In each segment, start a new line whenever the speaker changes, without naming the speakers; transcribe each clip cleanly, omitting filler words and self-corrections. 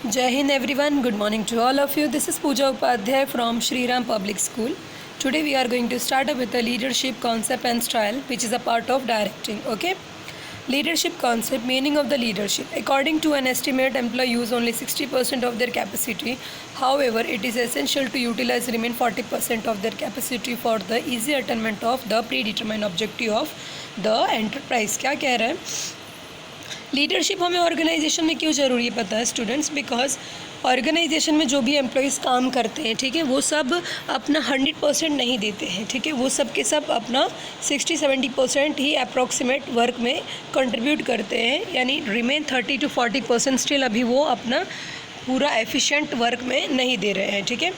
Jai Hind everyone, good morning to all of you. This is Pooja Upadhyay from Shri Ram Public School. Today we are going to start up with a leadership concept and style which is a part of directing. Okay. Leadership concept, meaning of the leadership. According to an estimate, employees use only 60% of their capacity. However, it is essential to utilize remain 40% of their capacity for the easy attainment of the predetermined objective of the enterprise. क्या कह रहा है? Leadership हमें organisation में क्यों ज़रूरी है पता है स्टूडेंट्स? बिकॉज ऑर्गेनाइजेशन में जो भी एम्प्लॉयज़ काम करते हैं, ठीक है, वो सब अपना 100% नहीं देते हैं, ठीक है, वो सब के सब अपना 60-70% ही अप्रॉक्सीमेट वर्क में कंट्रीब्यूट करते हैं, यानी रिमेन 30 to 40% स्टिल अभी वो अपना पूरा एफिशिएंट वर्क में नहीं दे रहे हैं, ठीक है।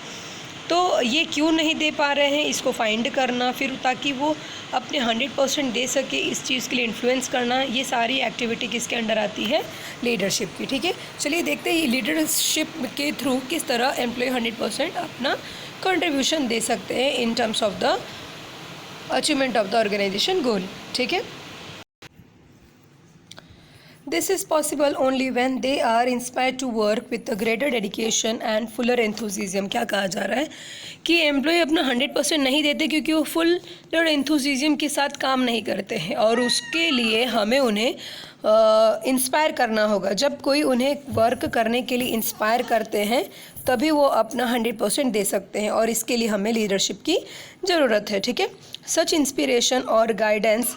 तो ये क्यों नहीं दे पा रहे हैं, इसको फाइंड करना, फिर ताकि वो अपने 100% दे सके, इस चीज़ के लिए इन्फ्लुएंस करना, ये सारी एक्टिविटी किसके अंडर आती है? लीडरशिप की, ठीक है। चलिए देखते हैं लीडरशिप के थ्रू किस तरह एम्प्लॉय 100% अपना कंट्रीब्यूशन दे सकते हैं in terms of the achievement of the organisation goal, ठीक है। This is possible only when they are inspired to work with a greater dedication and fuller enthusiasm. क्या कहा जा रहा है कि एम्प्लॉय अपना 100% नहीं देते क्योंकि वो फुल एंथुजिज्म के साथ काम नहीं करते हैं, और उसके लिए हमें उन्हें इंस्पायर करना होगा। जब कोई उन्हें वर्क करने के लिए इंस्पायर करते हैं तभी वो अपना 100% दे सकते हैं, और इसके लिए हमें लीडरशिप की ज़रूरत है, ठीक है। सच इंस्पिरेशन और guidance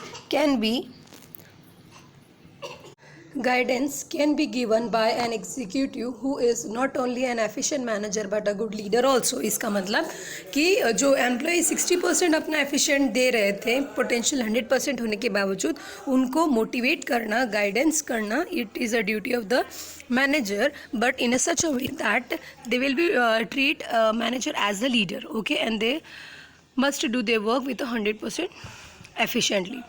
can be given by an executive who is not only an efficient manager but a good leader also. इसका मतलब कि जो एम्प्लॉय 60% अपना एफिशिएंट दे रहे थे, पोटेंशियल 100% होने के बावजूद उनको मोटिवेट करना, गाइडेंस करना, it is a duty of the manager, but in a such a way that they will be treat manager as a leader, okay, and they must do their work with 100% efficiently.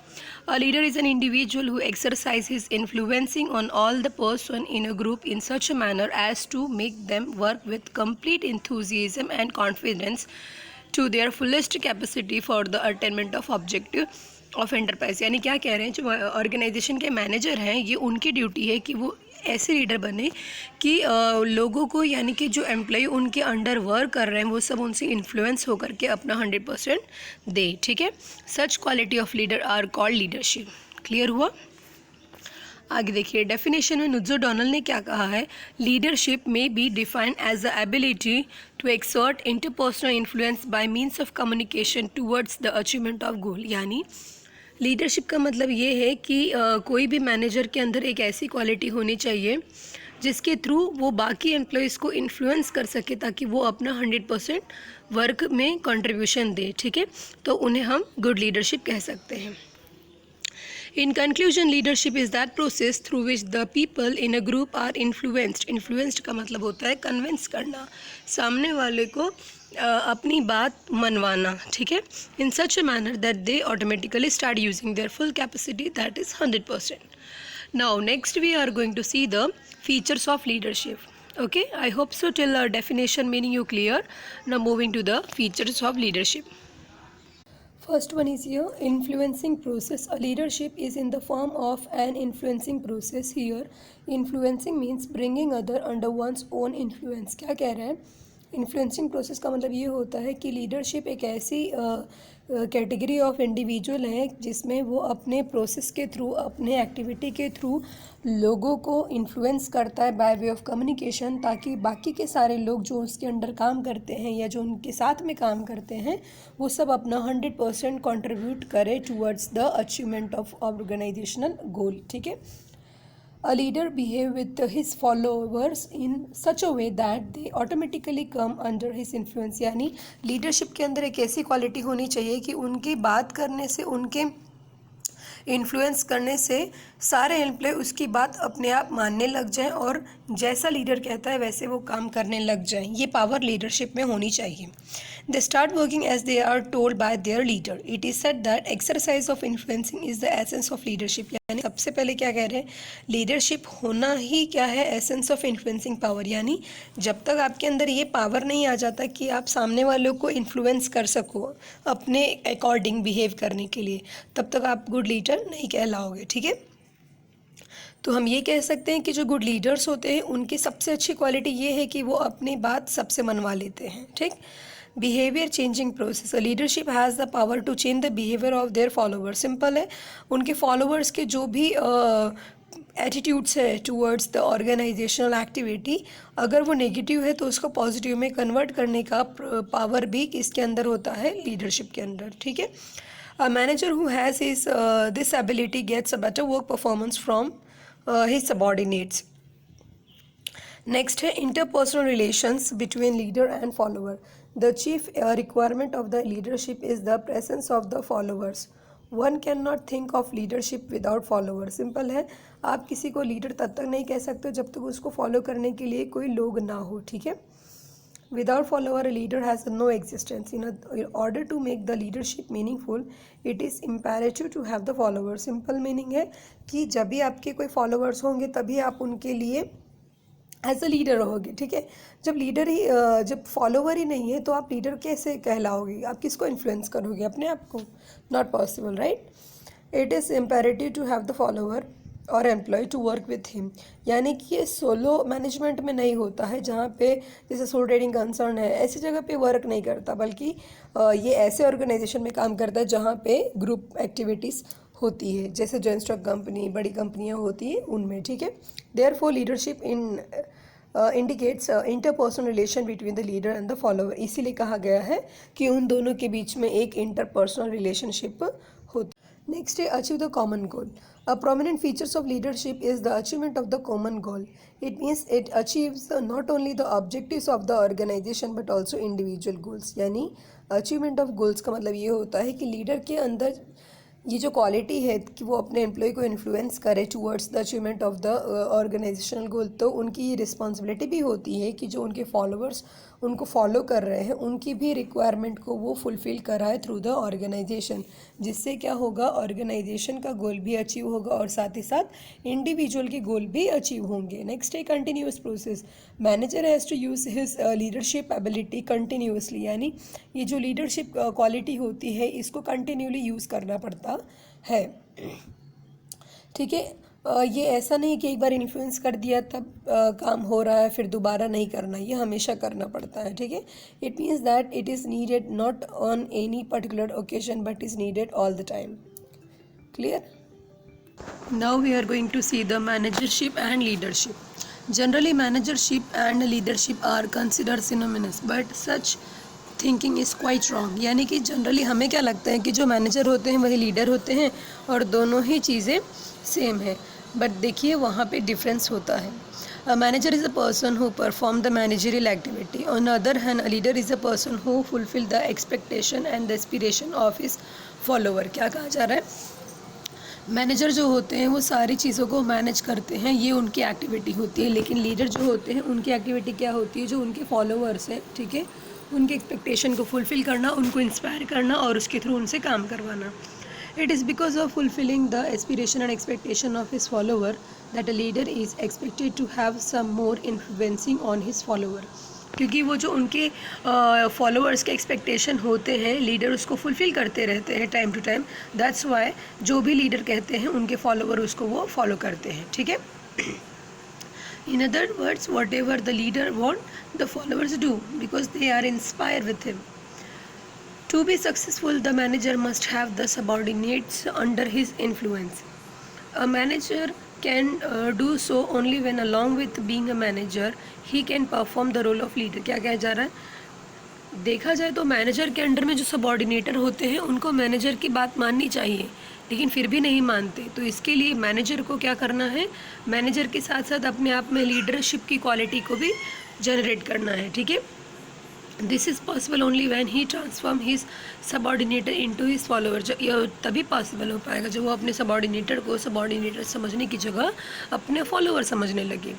A leader is an individual who exercises influencing on all the person in a group in such a manner as to make them work with complete enthusiasm and confidence to their fullest capacity for the attainment of objective of enterprise. यानी क्या कह रहे हैं, जो organisation के manager हैं, ये उनकी ड्यूटी है कि वो ऐसे लीडर बने कि लोगों को, यानी कि जो एम्प्लॉय उनके अंडर वर्क कर रहे हैं, वो सब उनसे इन्फ्लुएंस होकर के अपना 100% दे, ठीक है। Such quality of leader are called leadership. Clear हुआ? आगे देखिए डेफिनेशन में नुज़ो डोनल ने क्या कहा है? लीडरशिप में be defined as the ability to exert interpersonal influence by means of communication towards the achievement of goal. यानी लीडरशिप का मतलब ये है कि कोई भी मैनेजर के अंदर एक ऐसी क्वालिटी होनी चाहिए जिसके थ्रू वो बाकी एम्प्लॉयज़ को इन्फ्लुएंस कर सके ताकि वो अपना 100% वर्क में कंट्रीब्यूशन दे, ठीक है। तो उन्हें हम गुड लीडरशिप कह सकते हैं। In conclusion, leadership is that process through which the people in a group are influenced. Influenced का मतलब होता है कन्विंस करना, सामने वाले को अपनी बात मनवाना, ठीक है, in such a manner that they automatically start using their full capacity, that is 100%. Now next we are going to see the features of leadership. Okay, I hope so till our definition meaning you clear. Now moving to the features of leadership. First one is here, influencing process. A leadership is in the form of an influencing process. Here influencing means bringing other under one's own influence. क्या कह रहे हैं? Influencing process का मतलब ये होता है कि लीडरशिप एक ऐसी कैटेगरी ऑफ इंडिविजुअल है जिसमें वो अपने प्रोसेस के थ्रू, अपने एक्टिविटी के थ्रू लोगों को इन्फ्लुएंस करता है बाय वे ऑफ कम्युनिकेशन, ताकि बाकी के सारे लोग जो उसके अंडर काम करते हैं या जो उनके साथ में काम करते हैं वो सब अपना 100% कंट्रीब्यूट करें towards the achievement of organisational goal, ठीक है। A leader behave with his followers in such a way that they automatically come under his influence. यानी लीडरशिप के अंदर एक ऐसी क्वालिटी होनी चाहिए कि उनकी बात करने से, उनके इन्फ्लुएंस करने से सारे एम्प्लॉय उसकी बात अपने आप मानने लग जाएं और जैसा लीडर कहता है वैसे वो काम करने लग जाएं। ये पावर लीडरशिप में होनी चाहिए। They start working as they are told by their leader. It is said that exercise of influencing is the essence of leadership. यानी सबसे पहले क्या कह रहे हैं, लीडरशिप होना ही क्या है, एसेंस ऑफ इन्फ्लुएंसिंग पावर। यानी जब तक आपके अंदर ये पावर नहीं आ जाता कि आप सामने वालों को इन्फ्लुएंस कर सको अपने अकॉर्डिंग बिहेव करने के लिए, तब तक आप गुड लीडर नहीं कहलाओगे, ठीक है। तो हम ये कह सकते हैं कि जो गुड लीडर्स होते हैं उनकी सबसे अच्छी क्वालिटी ये है कि वो अपनी बात सबसे मनवा लेते हैं, ठीक। Behaviour changing process, leadership has the power to change the behaviour of their followers. Simple है, उनके फॉलोअर्स के जो भी एटीट्यूड्स है टूवर्ड्स द ऑर्गेनाइजेशनल एक्टिविटी, अगर वो नेगेटिव है तो उसको पॉजिटिव में कन्वर्ट करने का पावर भी किसके अंदर होता है, लीडरशिप के अंदर, ठीक है। A manager who has his this ability gets a better work performance from his subordinates. Next है interpersonal relations between leader and follower. The chief requirement of the leadership is the presence of the followers. One can not think of leadership without follower. Simple है, आप किसी को leader तब तक नहीं कह सकते जब तक उसको फॉलो करने के लिए कोई लोग ना हो, ठीक है। Without follower, a leader has no existence. In order to make the leadership meaningful, it is imperative to have the followers. Simple meaning है कि जब भी आपके कोई followers होंगे तभी आप उनके लिए एज अ लीडर रहोगे, ठीक है। जब लीडर ही जब फॉलोवर ही नहीं है तो आप लीडर कैसे कहलाओगे, आप किसको इन्फ्लुएंस करोगे, अपने आप को, not possible, right. It is imperative to have the follower और employee to work with him. यानी कि ये सोलो मैनेजमेंट में नहीं होता है, जहाँ पे जैसे सोल ट्रेडिंग कंसर्न है, ऐसी जगह पे वर्क नहीं करता, बल्कि ये ऐसे ऑर्गेनाइजेशन में काम करता है जहाँ पे ग्रुप एक्टिविटीज़ होती है, जैसे जॉइंट स्टॉक कंपनी, बड़ी कंपनियाँ होती हैं उनमें, ठीक है। Therefore leadership indicates interpersonal relation between the leader and the follower. इसीलिए कहा गया है कि उन दोनों के बीच में एक इंटरपर्सनल रिलेशनशिप होती है। Next, achieve the common goal. A prominent features of leadership is the achievement of the common goal. It means it achieves not only the objectives of the organization but also individual goals. यानी achievement of goals का मतलब ये होता है कि leader के अंदर ये जो क्वालिटी है कि वो अपने एम्प्लॉय को इन्फ्लुएंस करे towards the achievement of the organisational goal, तो उनकी ये रिस्पॉन्सिबिलिटी भी होती है कि जो उनके फॉलोअर्स उनको फॉलो कर रहे हैं उनकी भी रिक्वायरमेंट को वो फुलफ़िल कराए थ्रू द ऑर्गेनाइजेशन, जिससे क्या होगा, ऑर्गेनाइजेशन का गोल भी अचीव होगा और साथ ही साथ इंडिविजुअल के गोल भी अचीव होंगे। नेक्स्ट है continuous process. Manager has to use his leadership ability continuously, यानी ये जो लीडरशिप क्वालिटी होती है इसको कंटिन्यूली यूज़ करना पड़ता है, ठीक है। ये ऐसा नहीं कि एक बार इन्फ्लुएंस कर दिया तब काम हो रहा है फिर दोबारा नहीं करना, ये हमेशा करना पड़ता है, ठीक है। It means that it is needed not on any particular occasion but is needed all the time. Clear? Now we are going to see the managership and leadership. Generally managership and leadership are considered synonymous but such thinking is quite wrong. यानी कि generally हमें क्या लगता है कि जो manager होते हैं वही लीडर होते हैं और दोनों ही चीज़ें सेम है, बट देखिए वहाँ पे डिफरेंस होता है। A manager is a person who perform the managerial activity. On other hand a leader is a person who fulfil the expectation and the aspiration of his follower. क्या कहा जा रहा है, मैनेजर जो होते हैं वो सारी चीज़ों को मैनेज करते हैं, ये उनकी एक्टिविटी होती है, लेकिन लीडर जो होते हैं उनकी एक्टिविटी क्या होती है, जो उनके फॉलोअर्स हैं, ठीक है, उनके एक्सपेक्टेशन को फुलफ़िल करना, उनको इंस्पायर करना और उसके थ्रू उनसे काम करवाना। It is because of fulfilling the aspiration and expectation of his follower that a leader is expected to have some more influencing on his follower. क्योंकि वो जो उनके फॉलोअर्स के एक्सपेक्टेशन होते हैं लीडर उसको फुलफ़िल करते रहते हैं time to time. That's why जो भी लीडर कहते हैं उनके फॉलोअर उसको वो फॉलो करते हैं, ठीक है। In other words, what ever the leader want the followers do because they are inspire with him. To be successful, the manager must have the subordinates under his influence. A manager can do so only when, along with being a manager, he can perform the role of leader. क्या कहा जा रहा है, देखा जाए तो manager के under में जो सबॉर्डिनेटर होते हैं उनको मैनेजर की बात माननी चाहिए, लेकिन फिर भी नहीं मानते, तो इसके लिए मैनेजर को क्या करना है, मैनेजर के साथ साथ अपने आप में लीडरशिप की क्वालिटी को भी जनरेट करना है, ठीक है। This is possible only when he transform his subordinator into his follower. यह तभी पॉसिबल हो पाएगा जब वो अपने सबॉर्डिनेटर को सबॉर्डिनेटर समझने की जगह अपने फॉलोअर समझने लगे।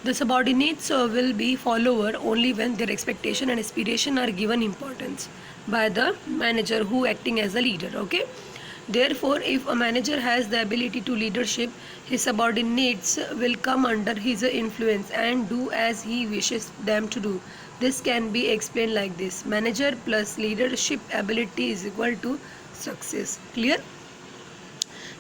The subordinates will be follower only when their expectation and aspiration are given importance by the manager who acting as a leader, okay. Therefore, if a manager has the ability to leadership, his subordinates will come under his influence and do as he wishes them to do. This can be explained like this: manager plus leadership ability is equal to success. Clear?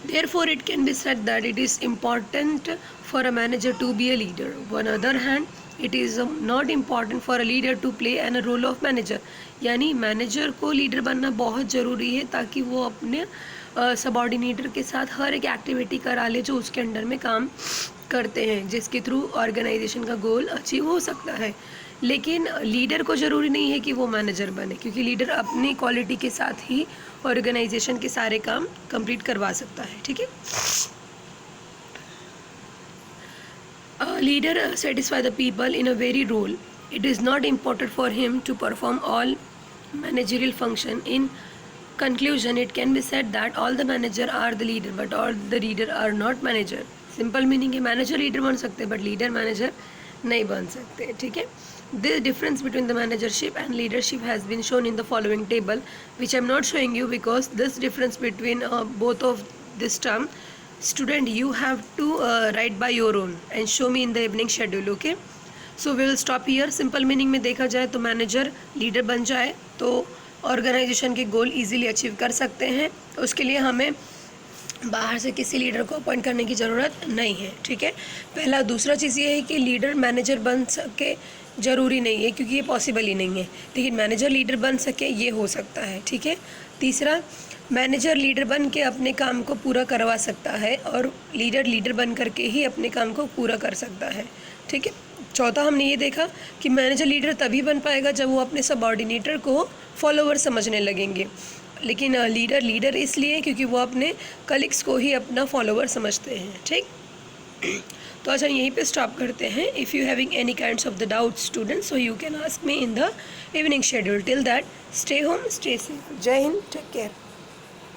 Therefore, it can be said that it is important for a manager to be a leader. On the other hand, it is not important for a leader to play an a role of manager. यानी manager को leader बनना बहुत ज़रूरी है ताकि वो अपने सबॉर्डिनेटर के साथ हर एक एक्टिविटी करा ले जो उसके अंडर में काम करते हैं, जिसके थ्रू ऑर्गेनाइजेशन का गोल अचीव हो सकता है. लेकिन लीडर को ज़रूरी नहीं है कि वो मैनेजर बने, क्योंकि लीडर अपनी क्वालिटी के साथ ही ऑर्गेनाइजेशन के सारे काम कंप्लीट करवा सकता है. ठीक है. Leader satisfy the people in a very role. It is not important for him to perform all managerial function. In conclusion, it can be said that all the manager are the leader, but all the leader are not manager. Simple meaning है manager leader बन सकते हैं but leader manager नहीं बन सकते. ठीक है. The difference between the managership and leadership has been shown in the following table, which I am not showing you because this difference between both of this term, student, you have to write by your own and show me in the evening schedule. Okay, so we will stop here. Simple meaning में देखा जाए तो manager leader बन जाए तो organisation के गोल easily achieve कर सकते हैं. उसके लिए हमें बाहर से किसी लीडर को अपॉइंट करने की ज़रूरत नहीं है. ठीक है. पहला. दूसरा चीज़ ये है कि लीडर मैनेजर बन सके ज़रूरी नहीं है, क्योंकि ये पॉसिबल ही नहीं है, लेकिन मैनेजर लीडर बन सके ये हो सकता है. ठीक है. तीसरा, मैनेजर लीडर बन के अपने काम को पूरा करवा सकता है और लीडर बन करके ही अपने काम को पूरा कर सकता है. ठीक है. चौथा, हमने ये देखा कि मैनेजर लीडर तभी बन पाएगा जब वो अपने सबऑर्डिनेटर को फॉलोवर समझने लगेंगे, लेकिन लीडर इसलिए क्योंकि वो अपने कलीग्स को ही अपना फॉलोवर समझते हैं. ठीक. तो अच्छा, यहीं पे स्टॉप करते हैं. If you having any kinds of the doubt students, so you can ask me in the evening schedule. Till that, stay home, stay safe. जय हिंद, टेक केयर.